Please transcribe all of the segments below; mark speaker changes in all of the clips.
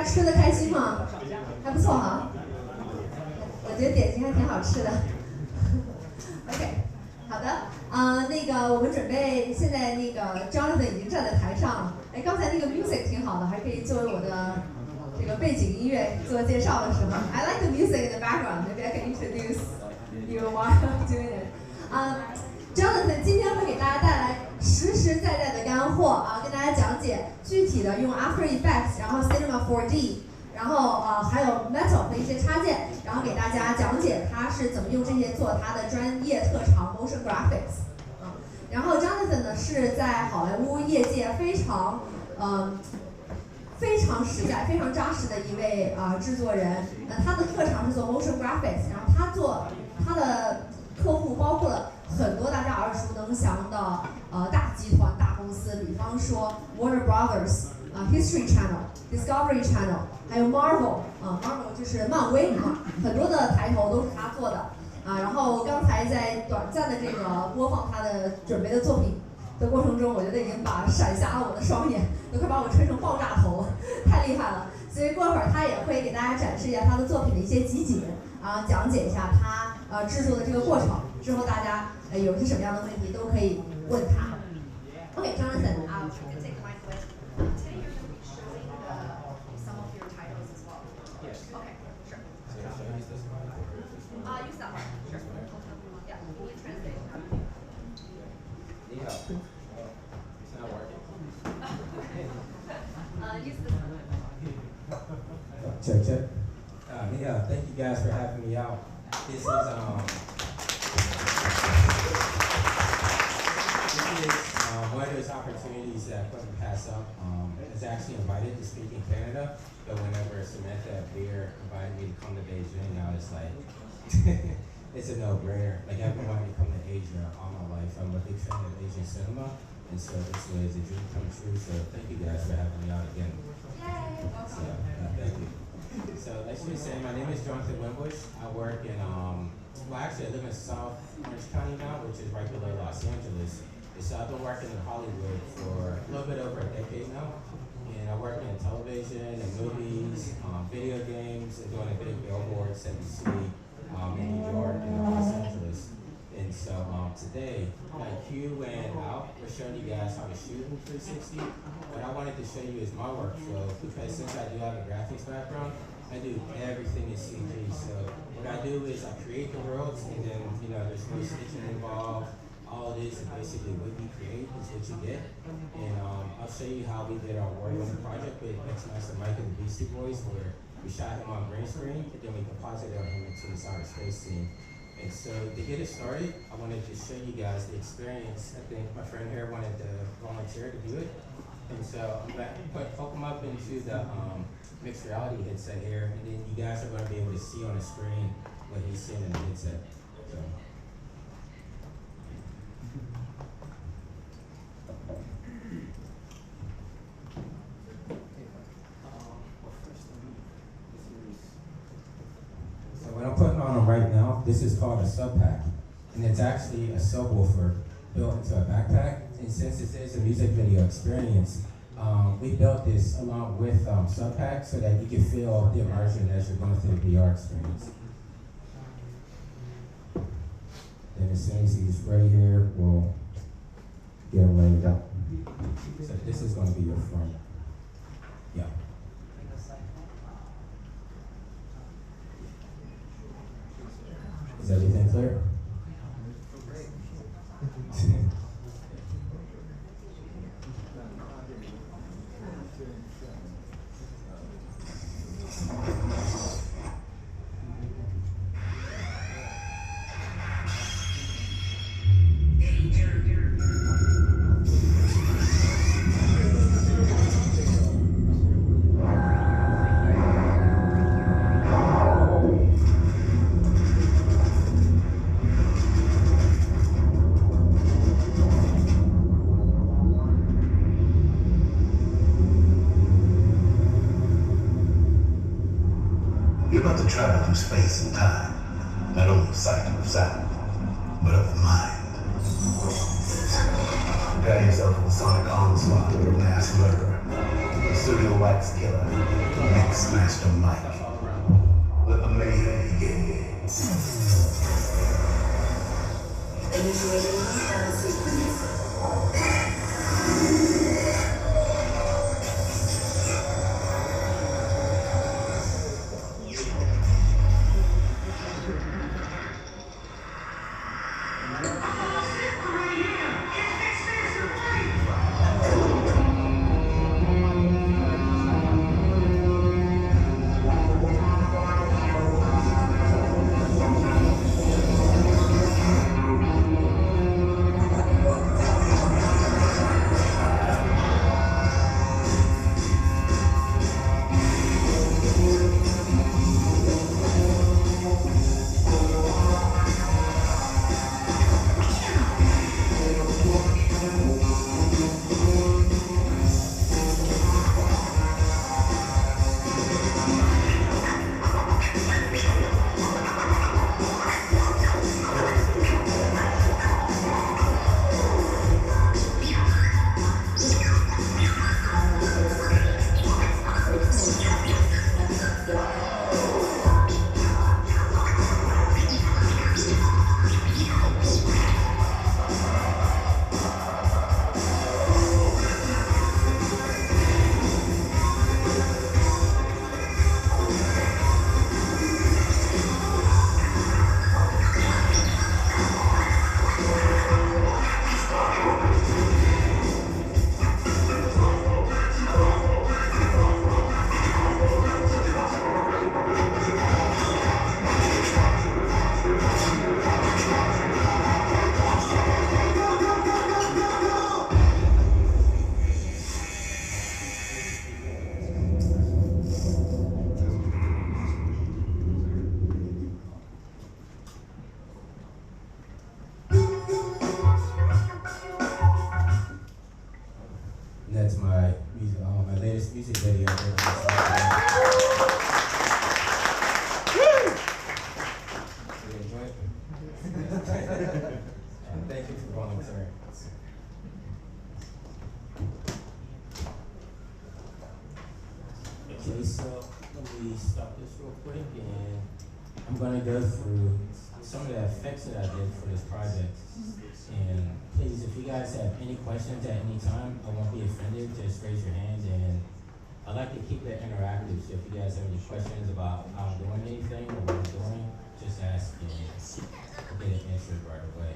Speaker 1: 吃的开心吗？还不错哈。我觉得点心还挺好吃的。OK， 好的，那个我们准备现在那个 Jonathan 已经站在台上了。哎，刚才那个 music 挺好的，还可以作为我的这个背景音乐做介绍的时候。I like the music in the background. Maybe I can introduce you while I'm doing it. Jonathan 今天会给大家带来实实在在的干货啊，跟大家讲解具体的用 After Effects， 然后 Cinema 4D， 然后还有 Metal 的一些插件，然后给大家讲解他是怎么用这些做他的专业特长 Motion Graphics。然后 Jonathan 呢是在好莱坞业界非常实在、非常扎实的一位制作人。他的特长是做 Motion Graphics， 然后他的客户包括了很多大家耳熟能详的大集团、大公司，比方说 Warner Brothers、History Channel、Discovery Channel， 还有 Marvel，Marvel 就是漫威很多的抬头都是他做的然后刚才在短暂的这个播放他的准备的作品的过程中，我觉得已经闪瞎了我的双眼，都快把我吹成爆炸头了，太厉害了。所以过会儿他也会给大家展示一下他的作品的一些集锦，然后讲解一下他制作的这个过程。之后大家有些什么样的问题都可以问他。Okay, Jonathan, you can take the mic away. Today you're going to be showing some of your titles as well.
Speaker 2: Yes.
Speaker 1: Okay, sure.
Speaker 2: So should I use this one?
Speaker 1: Use that one. Sure. Yeah, can you translate?
Speaker 2: 你好. It's not working.
Speaker 1: Use this one.
Speaker 2: Check. Yeah, thank you guys for having me out. This is one of those opportunities that I couldn't pass up. I was actually invited to speak in Canada, but whenever Samantha at VeeR invited me to come to Beijing, I was like, it's a no-brainer. Like, I've been wanting to come to Asia all my life. I'm a big fan of Asian cinema, and so this was a dream come true. So thank you guys for having me out again.
Speaker 1: Yay!
Speaker 2: So thank you. So like she was saying, my name is Jonathan Winbush. I work in, actually I live in South Orange County now, which is right below Los Angeles. And so I've been working in Hollywood for a little bit over a decade now. And I work in television and movies, video games, and doing a big billboards that you see in New York and Los Angeles. And so today, like Q and Al, we're showing you guys how to shoot in 360. What I wanted to show you is my workflow, because since I do have a graphics background, I do everything in CG. So what I do is I create the worlds, and then there's no stitching involved. All it is basically what you create is what you get. And I'll show you how we did our Warrior project with X-Master Mike and the Beastie Boys, where we shot him on green screen, and then we composited him into this outer space scene. And so to get it started, I wanted to show you guys the experience. I think my friend here wanted to volunteer to do it. And so I'm going to hook them up into the mixed reality headset here, and then you guys are going to be able to see on the screen what he's seeing in the headset. So. So what I'm putting on them right now, this is called a sub pack, and it's actually a subwoofer built into a backpack. And since this is a music video experience, we built this along with sub pack so that you can feel the immersion as you're going through the VR experience. And as soon as he's ready here, we'll get him ready to go. So this is going to be your front. Yeah. Is everything clear?
Speaker 3: You're about to travel through space and time, not only sight of sound, but of the mind. Prepare yourself for the sonic onslaught of a mass murderer. serial wax killer, Mix Master Mike. Let the mayhem begin. Initiating scan sequence.
Speaker 2: That's my music, my latest music video. Did you enjoy it? Thank you for volunteering. Okay, so let me stop this real quick, and I'm gonna go through some of the effects that I did for this project. And please, if you guys have any questions at any time, I won't be offended, just raise your hand, and I like to keep it interactive, so if you guys have any questions about how I'm doing anything or what I'm doing, just ask and we'll get it answered right away.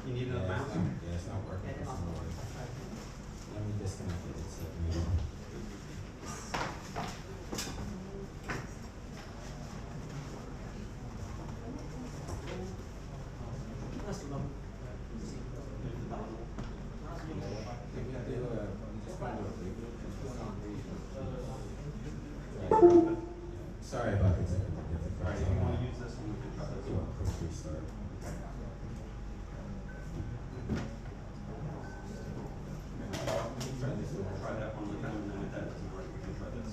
Speaker 4: You need another mouse?
Speaker 2: Yeah, it's not working. Let me disconnect it. It's sorry about the technical difficulty.
Speaker 4: Alright, you want to use this one? We can try this
Speaker 2: Do
Speaker 4: one.
Speaker 2: a quick restart.
Speaker 4: Try this one. Try that one with them, and then if that doesn't work, we can try this.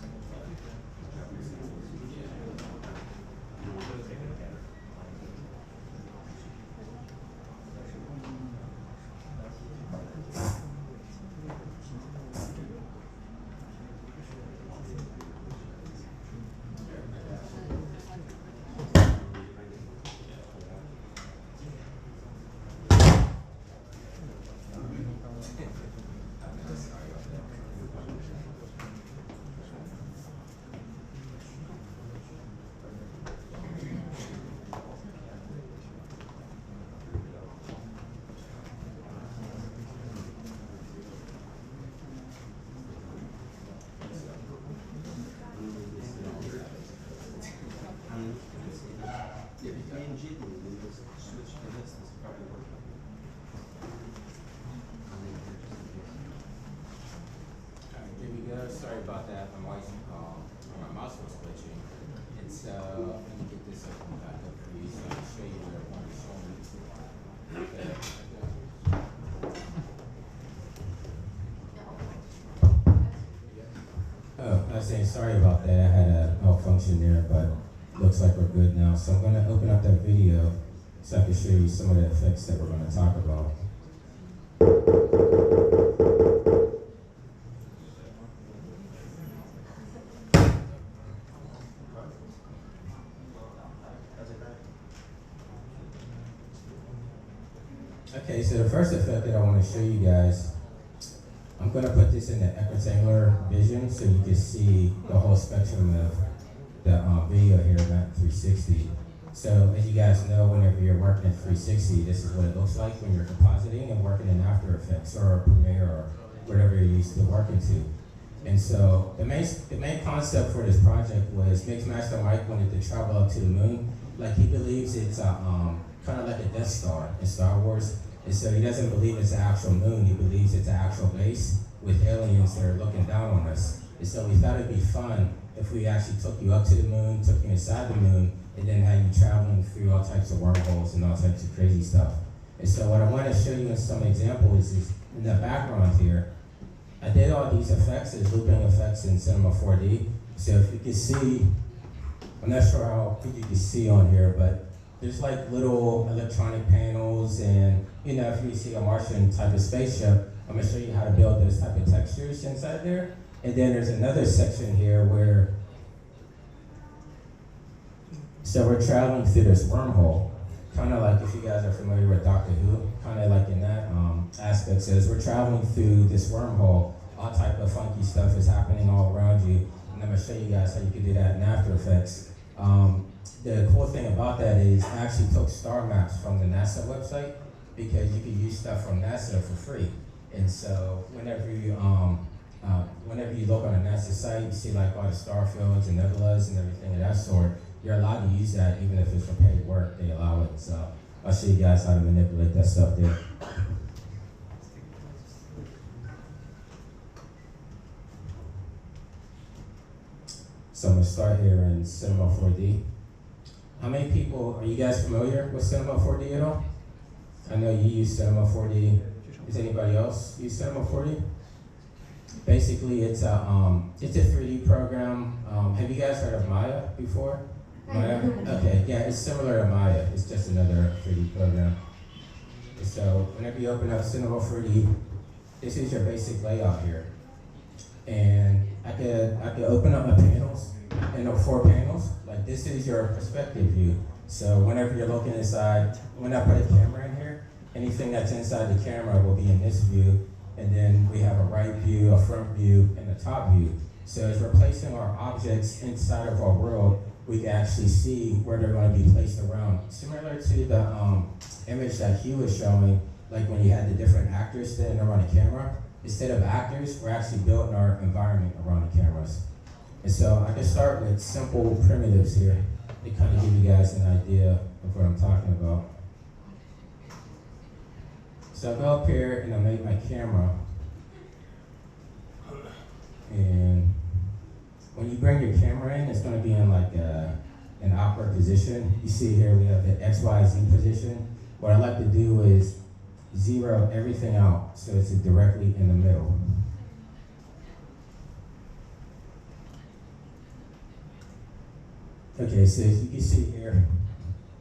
Speaker 2: was saying sorry about that. I had a malfunction there, but looks like we're good now. So I'm gonna open up that video so I can show you some of the effects that we're gonna talk about. Okay, so the first effect that I want to show you guys, I'm going to put this in the rectangular vision so you can see the whole spectrum of the video here at 360. So as you guys know, whenever you're working at 360, this is what it looks like when you're compositing and working in After Effects or Premiere or whatever you're used to working to. And so the main concept for this project was Mixmaster Mike wanted to travel up to the moon. Like he believes it's kind of like a Death Star in Star Wars. And so he doesn't believe it's an actual moon, he believes it's an actual base with aliens that are looking down on us. And so we thought it'd be fun if we actually took you up to the moon, took you inside the moon, and then had you traveling through all types of wormholes and all types of crazy stuff. And so what I want to show you in some examples is in the background here, I did all these effects as looping effects in Cinema 4D. So if you can see, I'm not sure how good you can see on here, but there's like little electronic panels, and you know, if you see a Martian type of spaceship, I'm gonna show you how to build those type of textures inside there. And then there's another section here where, so we're traveling through this wormhole, kind of like if you guys are familiar with Doctor Who, kind of like in that aspect, says we're traveling through this wormhole, all type of funky stuff is happening all around you, and I'm gonna show you guys how you can do that in After Effects. The cool thing about that is I actually took star maps from the NASA website because you can use stuff from NASA for free. And so whenever you look on a NASA site, you see like all the star fields and nebulas and everything of that sort. You're allowed to use that even if it's for paid work, they allow it. So I'll show you guys how to manipulate that stuff there. So I'm gonna start here in Cinema 4D. How many people, are you guys familiar with Cinema 4D at all? I know you use Cinema 4D. Does anybody else use Cinema 4D? Basically, it's a 3D program. Have you guys heard of Maya before? Maya? Okay, yeah, it's similar to Maya. It's just another 3D program. So whenever you open up Cinema 4D, this is your basic layout here. And I could open up my panels, and the 4 panels, like this is your perspective view. So whenever you're looking inside, when I put a camera in here, anything that's inside the camera will be in this view. And then we have a right view, a front view, and a top view. So as we're placing our objects inside of our world, we can actually see where they're going to be placed around. Similar to the image that Hugh was showing, like when you had the different actors standing around the camera, instead of actors, we're actually building our environment around the cameras. And so I can start with simple primitives here to kind of give you guys an idea of what I'm talking about. So I'll go up here and I'll make my camera. And when you bring your camera in, it's going to be in like an awkward position. You see here we have the XYZ position. What I like to do is zero everything out so it's directly in the middle. Okay, so as you can see here,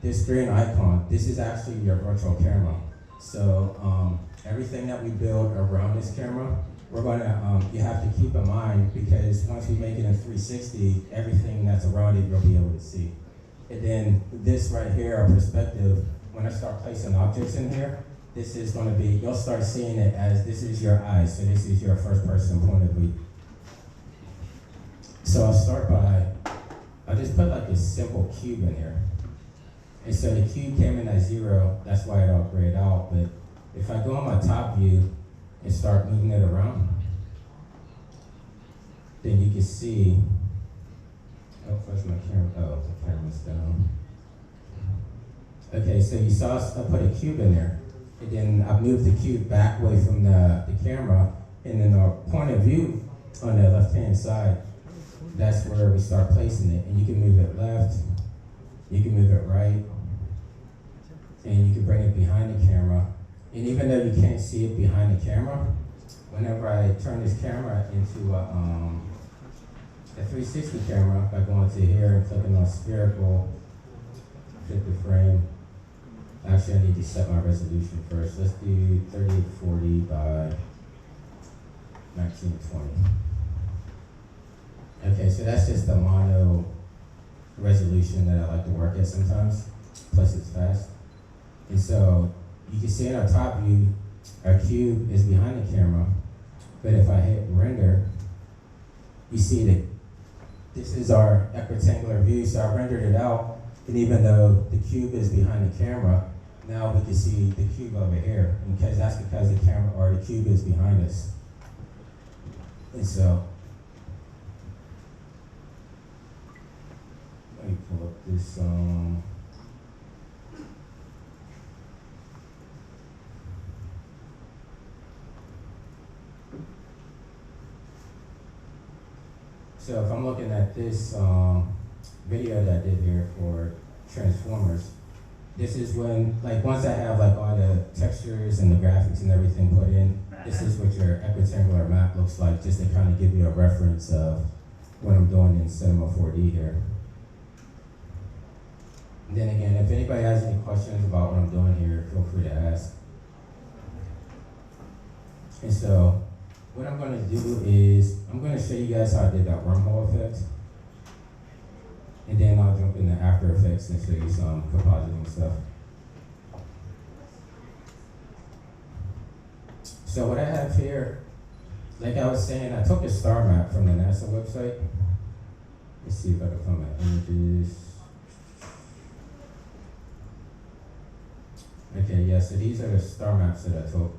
Speaker 2: this green icon, this is actually your virtual camera. So everything that we build around this camera, we're gonna, you have to keep in mind because once we make it in 360, everything that's around it you'll be able to see. And then this right here, our perspective, when I start placing objects in here, this is gonna be, you'll start seeing it as this is your eyes, so this is your first person point of view. So I'll start by, I'll just put like a simple cube in here. And so the cube came in at 0, that's why it all grayed out. But if I go on my top view and start moving it around, then you can see, oh, where's my camera? Oh, the camera's down. Okay, so you saw I put a cube in there. And then I moved the cube back away from the camera. And then our point of view on the left-hand side, that's where we start placing it. And you can move it left, you can move it right, and you can bring it behind the camera. And even though you can't see it behind the camera, whenever I turn this camera into the 360 camera by going to here and clicking on spherical, click the frame. Actually, I need to set my resolution first. Let's do 3840 by 1920. Okay, so that's just the mono resolution that I like to work at sometimes, plus it's fast. And so you can see in our top view, our cube is behind the camera, but if I hit render, you see that this is our rectangular view, so I rendered it out, and even though the cube is behind the camera, now we can see the cube over here, and that's because the camera or the cube is behind us. And so, let me pull up this, so if I'm looking at this video that I did here for Transformers, this is when, like, once I have like all the textures and the graphics and everything put in, this is what your rectangular map looks like, just to kind of give you a reference of what I'm doing in Cinema 4D here. And then again, if anybody has any questions about what I'm doing here, feel free to ask. And so, what I'm going to do is, I'm going to show you guys how I did that wormhole effect. And then I'll jump into After Effects and show you some compositing stuff. So what I have here, like I was saying, I took a star map from the NASA website. Let's see if I can find my images. Okay, yeah, so these are the star maps that I took.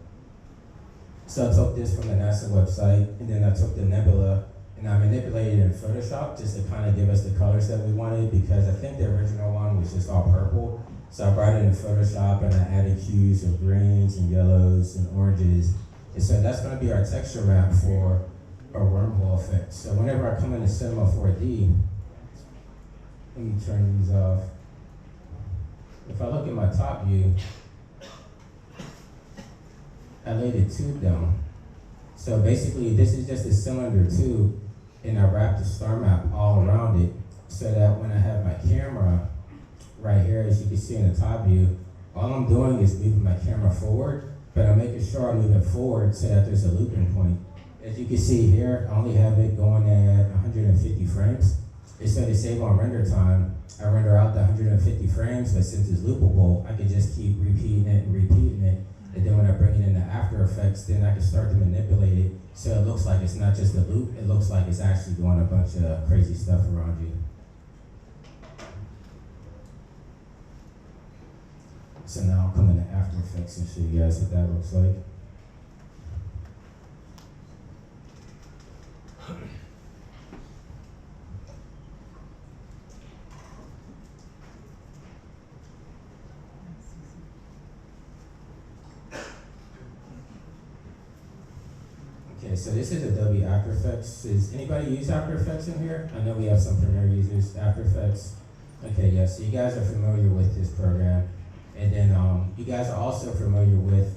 Speaker 2: So I took this from the NASA website, and then I took the nebula, and I manipulated it in Photoshop just to kind of give us the colors that we wanted, because I think the original one was just all purple. So I brought it in Photoshop and I added hues of greens and yellows and oranges. And so that's going to be our texture map for our wormhole effect. So whenever I come into Cinema 4D, let me turn these off. If I look at my top view, I laid a tube down. So basically this is just a cylinder tube, and I wrapped the star map all around it so that when I have my camera right here, as you can see in the top view, all I'm doing is moving my camera forward, but I'm making sure I'm moving forward so that there's a looping point. As you can see here, I only have it going at 150 frames. And so to save on render time, I render out the 150 frames, but since it's loopable, I can just keep repeating it and repeating it. And then when I bring it into After Effects, then I can start to manipulate it so it looks like it's not just a loop, it looks like it's actually doing a bunch of crazy stuff around you. So now I'll come into After Effects and show you guys what that looks like. Okay, so this is Adobe After Effects. Does anybody use After Effects in here? I know we have some Premiere users. After Effects. Okay, yeah, so you guys are familiar with this program. And then you guys are also familiar with,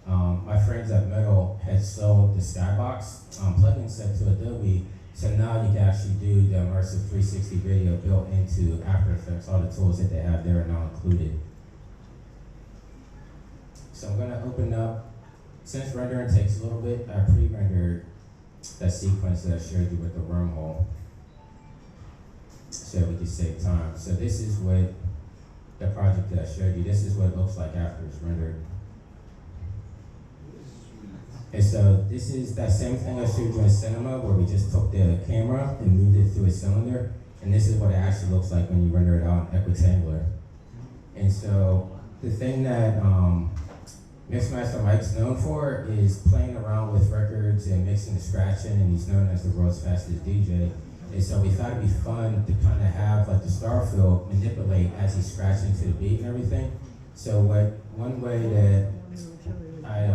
Speaker 2: my friends at Metal had sold the Skybox plugin set to Adobe. So now you can actually do the immersive 360 video built into After Effects. All the tools that they have there are now included. So I'm gonna open up. Since rendering takes a little bit, I pre-rendered that sequence that I showed you with the wormhole so we can save time. So this is what the project that I showed you, this is what it looks like after it's rendered. And so this is that same thing I showed you in Cinema where we just took the camera and moved it through a cylinder. And this is what it actually looks like when you render it out in rectangular. And so the thing that Mixmaster Mike's known for is playing around with records and mixing and scratching, and he's known as the world's fastest DJ. And so we thought it'd be fun to kind of have like the Starfield manipulate as he's scratching to the beat and everything. So one way that I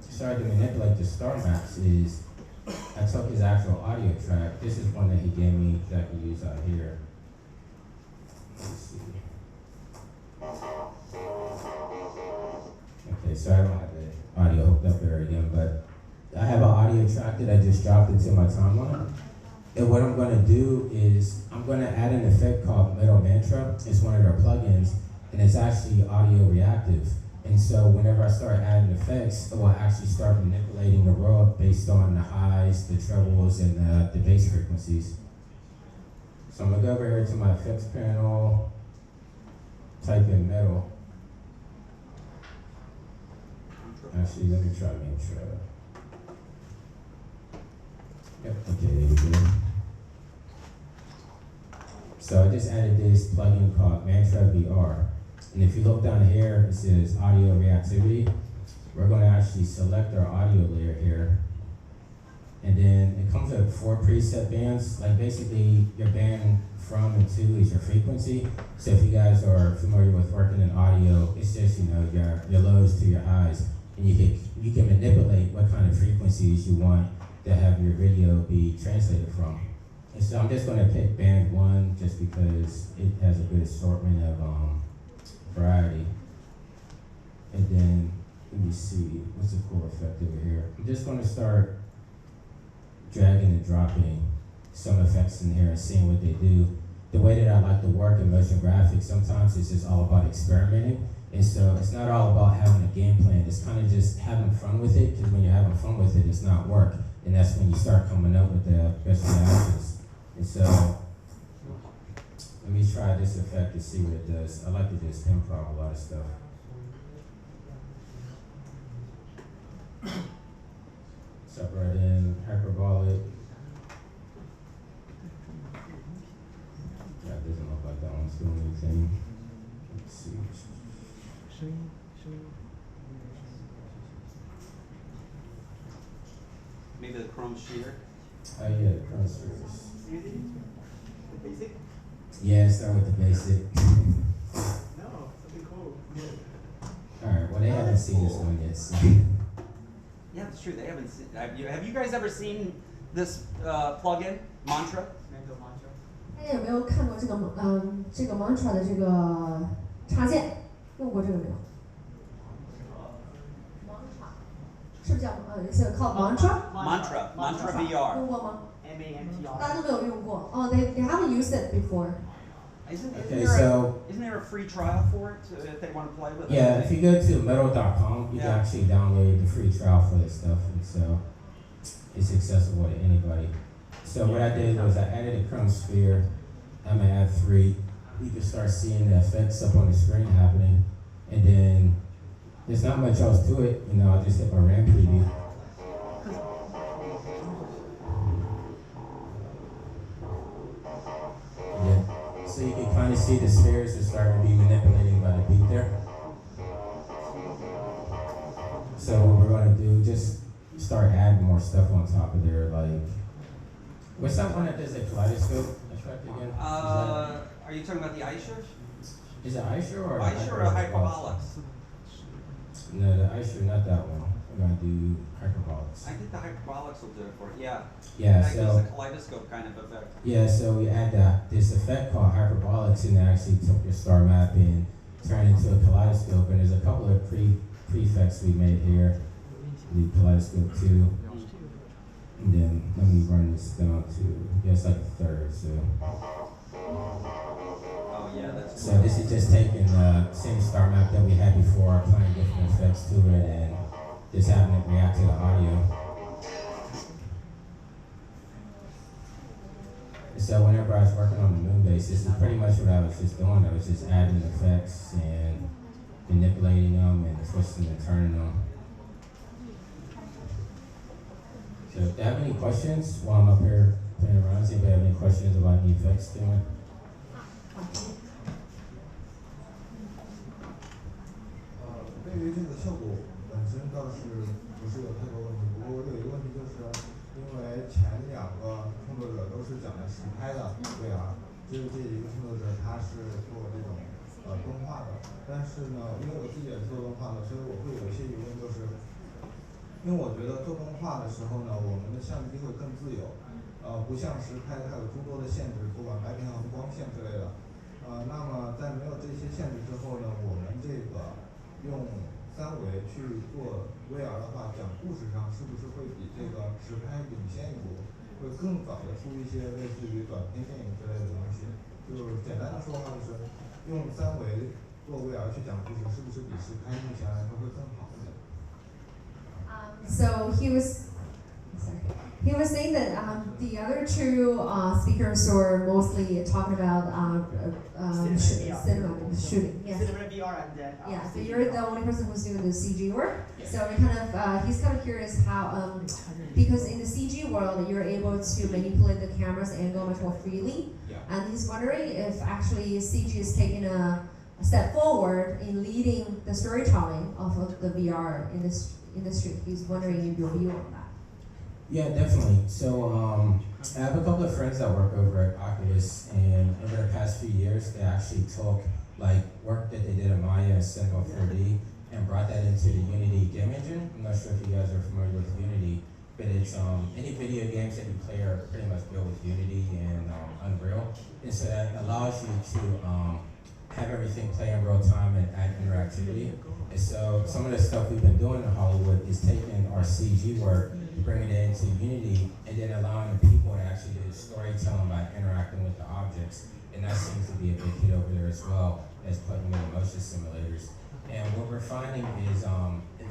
Speaker 2: started to manipulate the star maps is I took his actual audio track. This is one that he gave me that I can use out here. Let's see. Okay, so I don't have the audio hooked up there again, but I have an audio track that I just dropped into my timeline. And what I'm gonna do is, I'm gonna add an effect called Metal Mantra. It's one of their plugins, and it's actually audio reactive. And so whenever I start adding effects, it will actually start manipulating the world based on the highs, the trebles, and the bass frequencies. So I'm gonna go over here to my effects panel, type in metal. Actually, let me try mantra. Yep, okay, there we go. So I just added this plugin called Mantra VeeR. And if you look down here, it says audio reactivity. We're going to actually select our audio layer here. And then it comes with 4 preset bands. Like basically your band from and to is your frequency. So if you guys are familiar with working in audio, it's just, you know, your lows to your highs. And you can manipulate what kind of frequencies you want to have your video be translated from. And so I'm just going to pick band 1 just because it has a good assortment of variety. And then let me see, what's a cool effect over here? I'm just going to start dragging and dropping some effects in here and seeing what they do. The way that I like to work in motion graphics, sometimes it's just all about experimenting. And so it's not all about having a game plan, it's kind of just having fun with it, because when you're having fun with it, it's not work. And that's when you start coming up with the best reactions. And so, let me try this effect to see what it does. I like to just improv a lot of stuff. Step right in, hyperbolic. That doesn't look like that one's doing anything. Let's see.
Speaker 4: Maybe the chrome shear.
Speaker 2: Oh yeah, the Chrome shears.
Speaker 5: The basic?
Speaker 2: Yeah, start with the basic.
Speaker 5: No, something cool.
Speaker 2: Alright, well they haven't seen this one yet, so.
Speaker 6: Yeah, it's true. They haven't seen. Have you guys ever seen this plugin, Mantra?
Speaker 5: Mental mantra.
Speaker 1: 大家有没有看过这个这个 mantra 的这个插件？用过这个没有 ？mantra 是不是叫是 called mantra？
Speaker 6: Mantra VeeR.
Speaker 1: 用过吗？
Speaker 5: MANTR.
Speaker 1: 大家都没有用过。哦、they haven't used it before.
Speaker 2: Okay, so
Speaker 6: isn't there a free trial for it if they want to play with it?
Speaker 2: yeah, if you go to metal.com, you can actually download the free trial for this stuff, and so it's accessible to anybody. So what I did was I added a Chrome sphere. I'm gonna add 3. You can start seeing the effects up on the screen happening, and then there's not much else to it. You know, I just hit my RAM preview. Yeah. So you can kind of see the spheres are starting to be manipulated by the beat there. So what we're going to do, just start adding more stuff on top of there, like, what's that one that does a kaleidoscope effect again?
Speaker 6: Are you talking about the Aisher?
Speaker 2: Is it Aisher or
Speaker 6: Aisher or Hyperbolics?
Speaker 2: No, the Aisher, not that one. We're going to do Hyperbolics.
Speaker 6: I think the Hyperbolics will do it for it. Yeah.
Speaker 2: Yeah,
Speaker 6: That gives
Speaker 2: so,
Speaker 6: a kaleidoscope kind of effect.
Speaker 2: yeah, so we add this effect called Hyperbolics, and it actually took your star map and turned it into a kaleidoscope, and there's a couple of prefix we made here. The kaleidoscope 2. And then let me run this down to, it's like a third, so.
Speaker 6: Oh yeah, that's
Speaker 2: So this is just taking the same star map that we had before, applying different effects to it, and just having it react to the audio. So whenever I was working on the moon base, this is pretty much what I was just doing. I was just adding effects and manipulating them and twisting and turning them. So if you have any questions while I'm up here playing around, does anybody have any questions about the effects doing?
Speaker 7: 会更早的出一些类似于短片电影之类的东西。就是简单的说话，就是用3维做VeeR去讲故事，是不是比实拍目前来说会更好一点？
Speaker 1: So he was saying that the other two speakers were mostly talking about cinema shooting. Yes.
Speaker 5: Cinema VeeR and then.
Speaker 1: Yeah, so you're the only person who's doing the CG work. So we kind of, he's kind of curious how, because in the CG world, you're able to manipulate the camera's angle much more freely.
Speaker 2: Yeah.
Speaker 1: And he's wondering if actually CG is taking a step forward in leading the storytelling of the VeeR industry. He's wondering your view on that.
Speaker 2: Yeah, definitely. So I have a couple of friends that work over at Oculus, and over the past few years, they actually took like work that they did in Maya and Cinema 4D and brought that into the Unity game engine. I'm not sure if you guys are familiar with Unity, but it's any video games that you play are pretty much built with Unity and Unreal, and so that allows you to have everything play in real time and add interactivity. And so some of the stuff we've been doing in Hollywood is taking our CG work, bringing it into Unity, and then allowing the people to actually do storytelling by interacting with the objects. And that seems to be a big hit over there as well as putting in motion simulators. And what we're finding is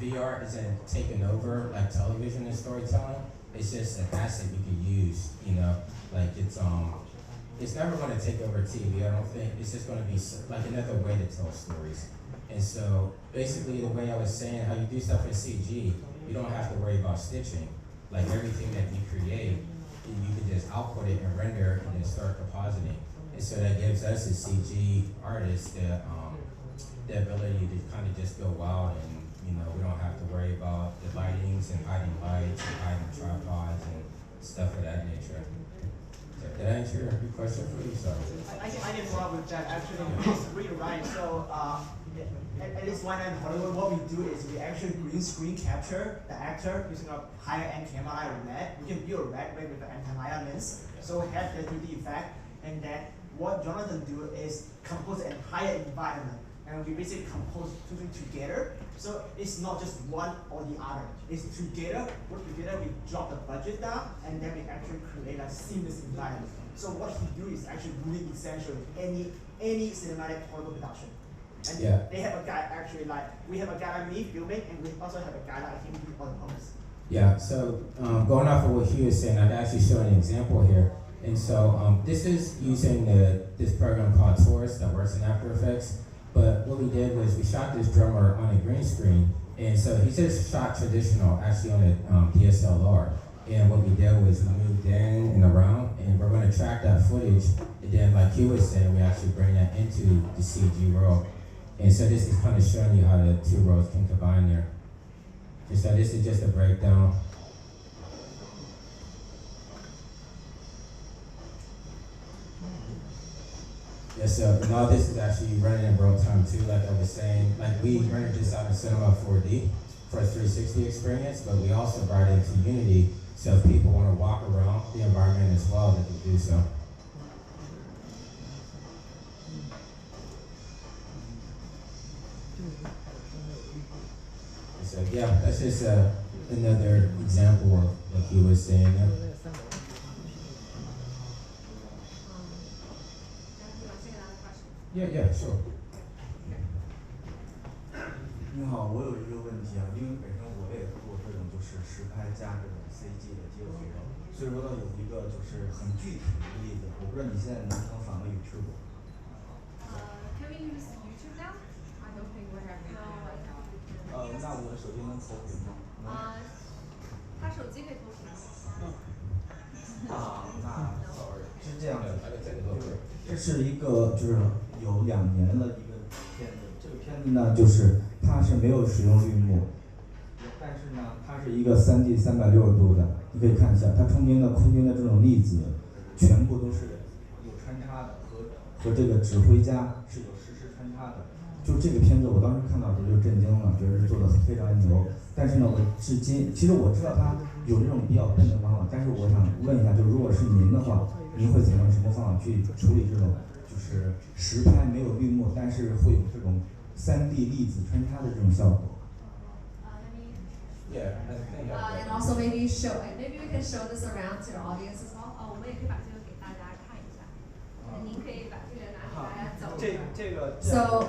Speaker 2: VeeR isn't taking over like television and storytelling. It's just an asset you can use, you know, like it's never going to take over TV, I don't think. It's just going to be like another way to tell stories. And so basically the way I was saying, how you do stuff in CG, you don't have to worry about stitching. Like everything that you create, you can just output it and render and then start compositing. And so that gives us as CG artists the ability to kind of just go wild, and you know, we don't have to worry about the lightings and hiding lights and hiding tripods and stuff of that nature. Did I answer your question for you? Sorry.
Speaker 5: I didn't follow up with that. Actually, it's really right. So at least one end Hollywood, what we do is we actually green screen capture the actor using a higher end camera like red. We can build a red with an anti-Maya lens, so we have the 3D effect. And then what Jonathan do is compose an entire environment, and we basically compose two things together. So it's not just one or the other. It's together, work together, we drop the budget down, and then we actually create a seamless environment. So what he do is actually really essential in any cinematic Hollywood production. And they have a guy actually like, we have a guy like me filming, and we also have a guy like him on the post.
Speaker 2: Yeah, so going off of what he was saying, I'd actually show an example here. And so this is using this program called Taurus that works in After Effects. But what we did was we shot this drummer on a green screen. And so he just shot traditional, actually on a DSLR. And what we did was we moved in and around, and we're going to track that footage. And then, like he was saying, we actually bring that into the CG world. And so this is kind of showing you how the two worlds can combine there. And so this is just a breakdown. Yes, so now this is actually running in real time too, like I was saying. Like we rendered this out in Cinema 4D for a 360 experience, but we also brought it into Unity, so if people want to walk around the environment as well, they can do so. So yeah, that's just another example of what he was saying there. Yeah, sure.
Speaker 8: 你好，我有一个问题啊，因为本身我也做这种就是实拍加这种 CG 的结合，所以说呢有一个就是很具体的例子，我不知道你现在能不能访问YouTube。
Speaker 9: Can we use YouTube now? I don't think we have YouTube right now.
Speaker 8: 那我的手机能投屏吗？
Speaker 9: 他手机可以投屏。
Speaker 8: 那 sorry， 是这样的，这是一个就是有2年了一个片子，这个片子呢就是它是没有使用绿幕，但是呢它是一个3D 360度的，你可以看一下它中间的空间的这种粒子全部都是有穿插的，和这个指挥家是有实时穿插的。就这个片子我当时看到的时候就震惊了，觉得是做的非常牛。但是呢我至今其实我知道它有这种比较笨的方法，但是我想问一下，就如果是您的话，您会采用什么方法去处理这种就是实拍没有绿幕，但是会有这种3D 粒子穿插的这种效果？
Speaker 2: Yeah,
Speaker 1: And also maybe maybe we can show this around to our audience as well.
Speaker 9: 我们也可以把这个给大家看一下。您可以把这个拿给大家走。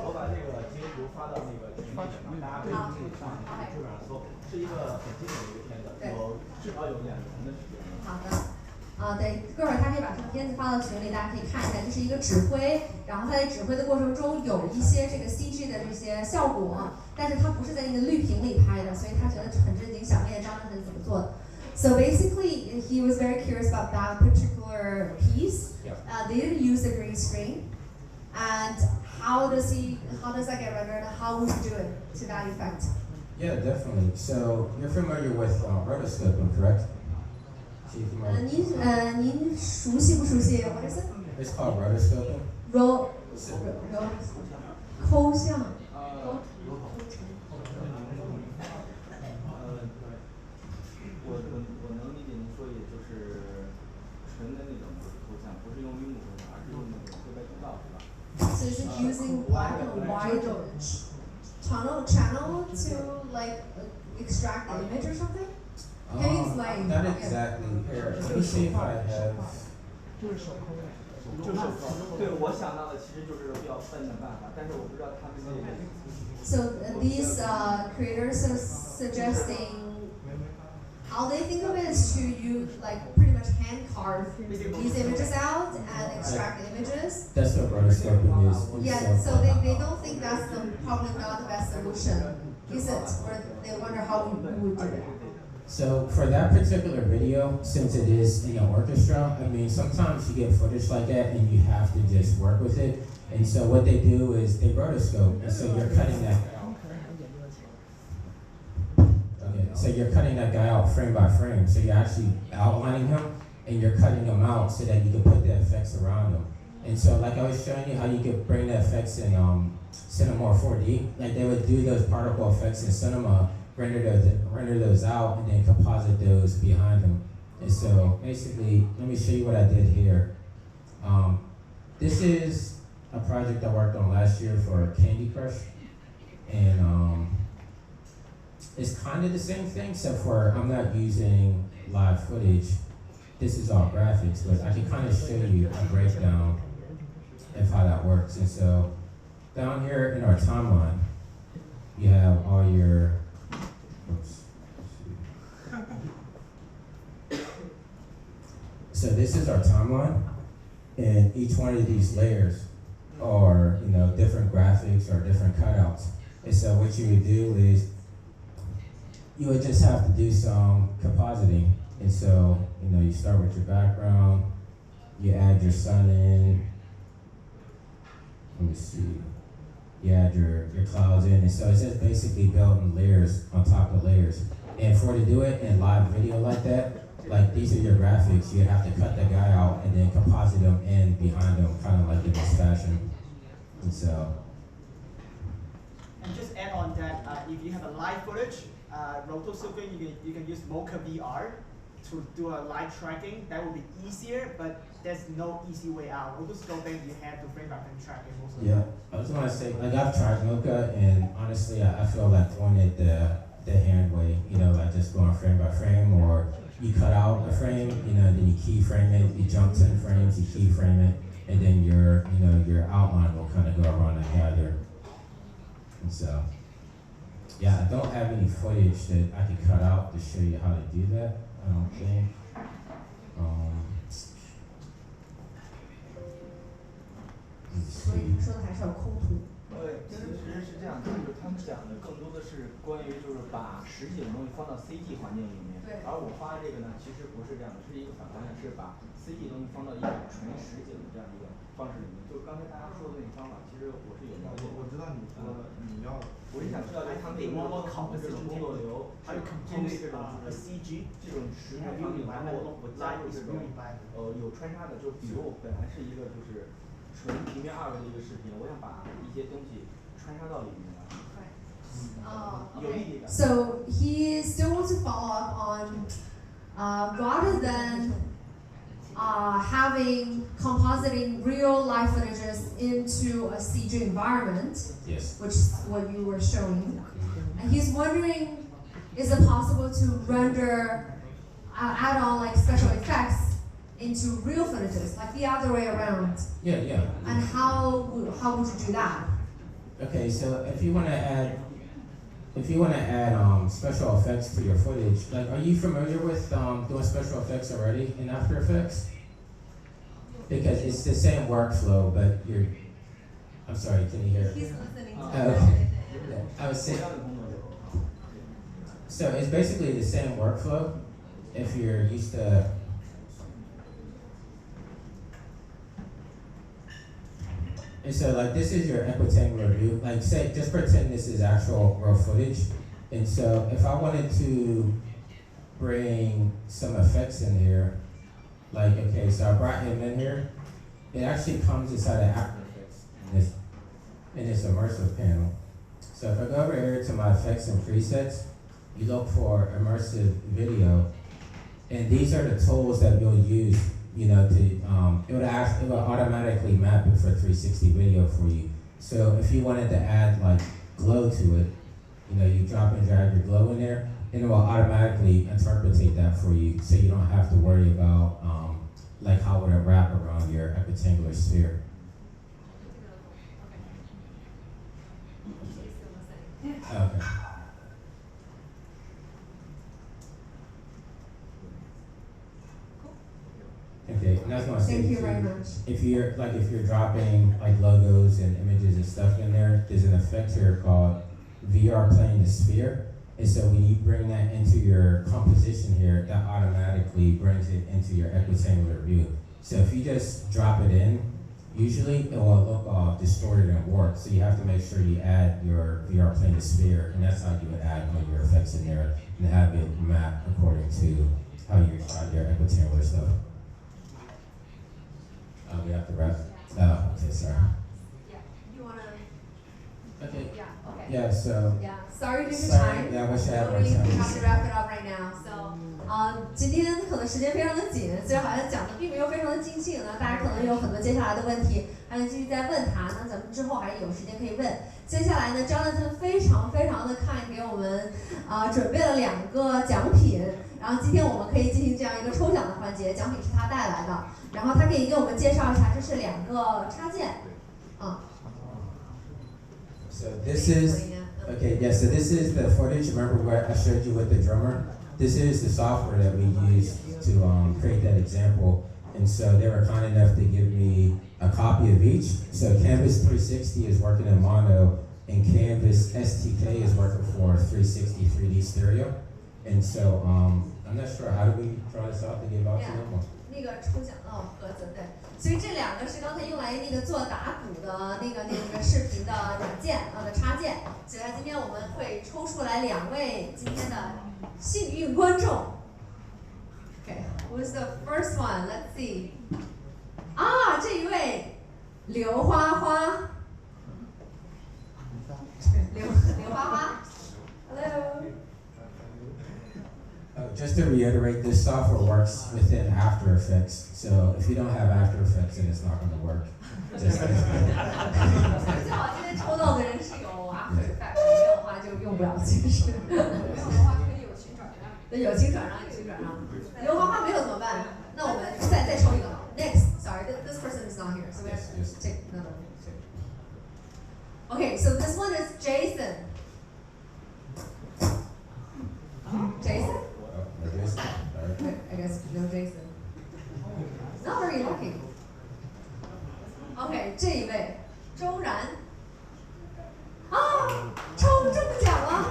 Speaker 5: 我把这个截图发到那个群里面，大家可以自己上基本上搜，是一个很经典的一个片子，至少有2年的时间。
Speaker 1: 好的。对，各位他可以把这个片子发到群里，大家可以看一下。这是一个指挥，然后他在指挥的过程中有一些这个 CG 的这些效果，但是他不是在那个绿屏里拍的，所以他觉得很震惊，想问张振怎么做的。So basically, he was very curious about that particular piece. They didn't use a green screen, and how does that get rendered? How would you do it to that effect?
Speaker 2: Yeah, definitely. So you're familiar with rotoscoping, correct?
Speaker 1: 您熟悉不熟悉 ？What is it?
Speaker 2: It's called rotoscoping.
Speaker 1: 抠像。
Speaker 8: 我能理解您说，也就是纯的那种抠像，不是用绿幕抠像，而是用那种黑白通道，是吧？
Speaker 1: So is it using black and white channel to like extract the image or something? Can you explain?
Speaker 2: Not exactly. Here, let me see if I have.
Speaker 8: 对，我想到的其实就是比较笨的办法，但是我不知道他们那个。
Speaker 1: So these creators are suggesting how they think of it is to use like pretty much hand carve these images out and extract the images.
Speaker 2: That's what rotoscoping is.
Speaker 1: Yeah, so they don't think that's probably not the best solution, is it? Or they wonder how we would do it.
Speaker 2: So for that particular video, since it is in an orchestra, I mean, sometimes you get footage like that and you have to just work with it. And so what they do is they rotoscope, and so you're cutting that. Okay, so you're cutting that guy out frame by frame. So you're actually outlining him, and you're cutting him out so that you can put the effects around him. And so, like I was showing you how you could bring the effects in Cinema 4D, like they would do those particle effects in Cinema. Render those out and then composite those behind them. And so basically, let me show you what I did here. This is a project I worked on last year for Candy Crush. And it's kind of the same thing, except for I'm not using live footage. This is all graphics, but I can kind of show you a breakdown of how that works. And so down here in our timeline, you have all your So this is our timeline, and each one of these layers are, different graphics or different cutouts. And so what you would do is you would just have to do some compositing. And so, you start with your background, you add your sun in, let me see. You add your clouds in, and so it's just basically building layers on top of layers. And to do it in live video like that, like these are your graphics, you have to cut the guy out and then composite them in behind them, kind of like in this fashion. And so.
Speaker 5: And just add on that, if you have a live footage, rotoscoping, you can use Mocha VeeR to do a live tracking. That will be easier, but there's no easy way out. Rotoscoping, you have to frame by frame track it most of the time.
Speaker 2: I was gonna say, like I've tried Mocha, and honestly, I feel like doing it the hand way, like just going frame by frame, or you cut out a frame, then you keyframe it, you jump 10 frames, you keyframe it, and then your outline will kind of go around together. And so, yeah, I don't have any footage that I can cut out to show you how to do that, I don't think.
Speaker 8: 其实是这样的，就是他们讲的更多的是关于把实景的东西放到 CG 环境里面，而我发的这个呢，其实不是这样的，是一个反方向，是把 CG 东西放到一个纯实景的这样一个方式里面。就刚才大家说的那个方法，其实我是有了解。
Speaker 7: 我知道你说你要，
Speaker 8: 我是想知道他们有没有考的这种工作流，还有针对这种CG 这种实拍方面，然后我加入这种有穿插的，就比如我本来是一个纯平面2维的一个视频，我想把一些东西穿插到里面来。
Speaker 1: Okay. So he still wants to follow up on rather than having compositing real life footages into a CG environment,
Speaker 2: yes,
Speaker 1: which is what you were showing. And he's wondering is it possible to render, add on like special effects into real footages, like the other way around?
Speaker 2: Yeah, yeah.
Speaker 1: And how would you do that?
Speaker 2: Okay, so if you want to add special effects to your footage, like, are you familiar with doing special effects already in After Effects? Because it's the same workflow, but I'm sorry, can you hear?
Speaker 1: He's listening to
Speaker 2: Okay. I was saying, so it's basically the same workflow if you're used to. And so like this is your equitangular view. Like say, just pretend this is actual raw footage. And so if I wanted to bring some effects in here, like, okay, so I brought him in here. It actually comes inside of After Effects in this immersive panel. So if I go over here to my effects and presets, you look for immersive video, and these are the tools that you'll use, you know, to it will automatically map it for 360 video for you. So if you wanted to add like glow to it, you know, you drop and drag your glow in there, and it will automatically interpretate that for you, so you don't have to worry about like how would it wrap around your equitangular sphere. Okay. Okay, and that's what I was saying.
Speaker 1: Thank you very much.
Speaker 2: If you're dropping like logos and images and stuff in there, there's an effect here called VeeR playing the sphere. And so when you bring that into your composition here, that automatically brings it into your equitangular view. So if you just drop it in, usually it will look all distorted and warped. So you have to make sure you add your VeeR playing the sphere, and that's how you would add all your effects in there and have it map according to how you shot your equitangular stuff. We have to wrap. Oh, okay, sorry.
Speaker 1: Yeah, you wanna?
Speaker 2: Okay.
Speaker 1: Yeah, okay.
Speaker 2: Yeah, so.
Speaker 1: Yeah, sorry to the
Speaker 2: Sorry,
Speaker 1: time.
Speaker 2: yeah, I wish I had more
Speaker 1: We
Speaker 2: time.
Speaker 1: have to wrap it up right now. So, 今天可能时间非常的紧，虽然好像讲的并没有非常的尽兴呢，大家可能有很多接下来的问题，还能继续再问他。那咱们之后还有时间可以问。接下来呢 ，Jonathan 非常的kind给我们准备了2个奖品，然后今天我们可以进行这样一个抽奖的环节，奖品是他带来的，然后他可以给我们介绍一下，这是2个插件，So
Speaker 2: this is, okay, yeah, so this is the footage. Remember what I showed you with the drummer? This is the software that we used to create that example. And so they were kind enough to give me a copy of each. So Canvas 360 is working in mono, and Canvas STK is working for 360 3D stereo. And so I'm not sure, how do we draw this out to give out to them?
Speaker 1: 那个抽奖盒子对，所以这2个是刚才用来那个做打鼓的那个视频的软件的插件，所以今天我们会抽出来2位今天的幸运观众。Okay, who's the first one? Let's see. 这一位刘花花，刘花花 ，Hello.
Speaker 2: Just to reiterate, this software works within After Effects. So if you don't have After Effects, then it's not going to work. Just
Speaker 1: 最好今天抽到的人是有 After Effects， 没有的话就用不了，其实。没有的话可以有请转让。对，有请转让，有请转让。刘花花没有怎么办？那我们再抽一个。Next, sorry, this person is not here, so we have to take another one. Okay, so this one is Jason. Jason? I guess no Jason. Not very lucky. Okay, 这一位周然。抽中奖了！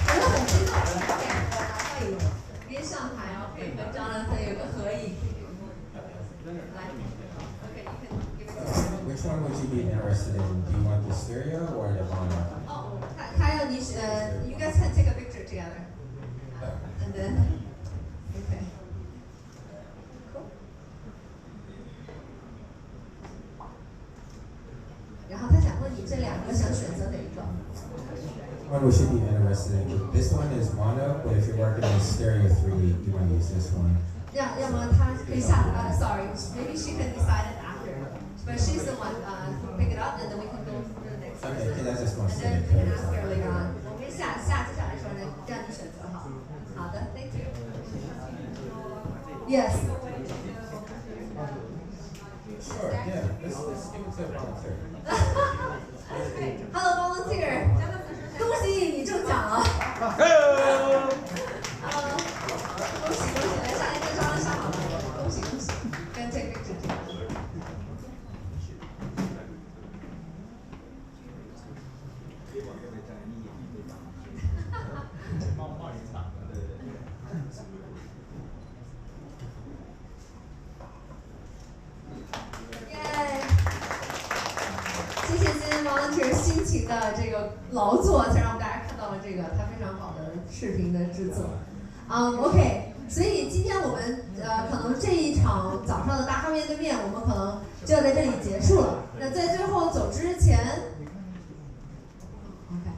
Speaker 1: 我都很激动。OK， 我拿到一个，别上台，OK， 和Jonathan有个合影。来 ，OK， you can give it to me.
Speaker 2: Which one would you be interested in? Do you want the stereo or the mono?
Speaker 1: 他要你you guys can take a picture together. And then, okay. Cool. 然后他想问你这2个想选择哪一个
Speaker 2: One we should be interested in. This one is mono, but if you're working in stereo 3D, you want to use this one.
Speaker 1: 要么他可以下sorry, maybe she can decide it after. But she's the one who pick it up, and then we can go through the next.
Speaker 2: Okay, that's just one
Speaker 1: And then we can ask her later on. 我们接下来说让你选择好。好的 ，Thank you。Yes.
Speaker 2: Sure, yeah. Let's give it to a volunteer.
Speaker 1: Hello, volunteer. 恭喜你中奖了。恭喜恭喜，来上一个上好了，恭喜恭喜，跟这个。
Speaker 5: 冒雨场的，对对对。
Speaker 1: 耶！谢谢今天 volunteer 辛勤的这个劳作，才让大家看到了这个他非常好的视频的制作。OK， 所以今天我们可能这一场早上的大咖面对面，我们可能就要在这里结束了。那在最后走之前 ，OK，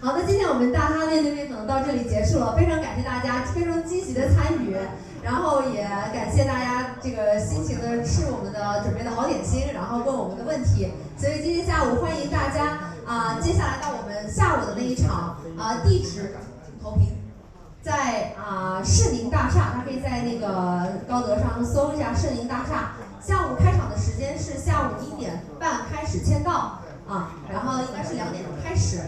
Speaker 1: 好的，今天我们大咖面对面可能到这里结束了，非常感谢大家非常积极的参与。然后也感谢大家这个辛勤的吃我们的准备的好点心，然后问我们的问题。所以今天下午欢迎大家接下来到我们下午的那一场地址投屏，在士宁大厦，大家可以在那个高德上搜一下士宁大厦。下午开场的时间是下午1点半开始签到然后应该是2点钟开始。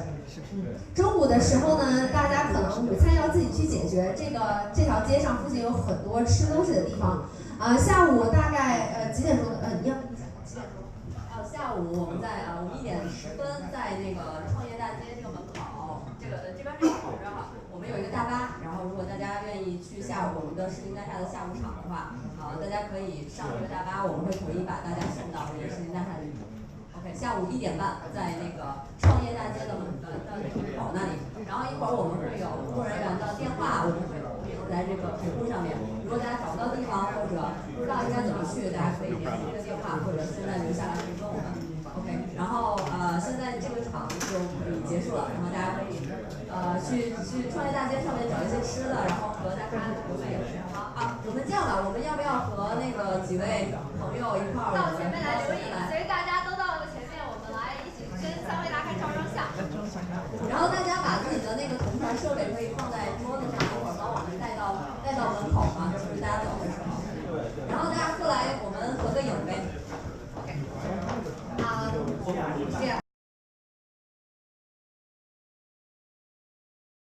Speaker 1: 中午的时候呢，大家可能午餐要自己去解决。这条街上附近有很多吃东西的地方。下午大概几点钟？你要几点钟？
Speaker 10: 下午我们在1点10分在那个创业大街这个门口，这边口这哈，我们有一个大巴。然后如果大家愿意去下午我们的士林大厦的下午场的话，大家可以上这个大巴，我们会统一把大家送到这个士林大厦里。OK， 下午1点半在那个创业大街的门口那里。然后一会儿我们会有工作人员的电话，我们会留在这个屏幕上面。如果大家找不到地方或者不知道应该怎么去，大家可以联系这个电话，或者现在留下来可以问我们。OK， 然后现在这个场就可以结束了，然后大家可以去创业大街上面找一些吃的，然后和大家留个言。我们这样吧，我们要不要和那个几位朋友一块儿
Speaker 9: 到前面来留影？所以大家都到前面，我们来一起跟3位大咖照张相。
Speaker 10: 然后大家把自己的那个同传设备可以放在桌子上，一会儿帮我们带到门口嘛，就是大家走的时候。然后大家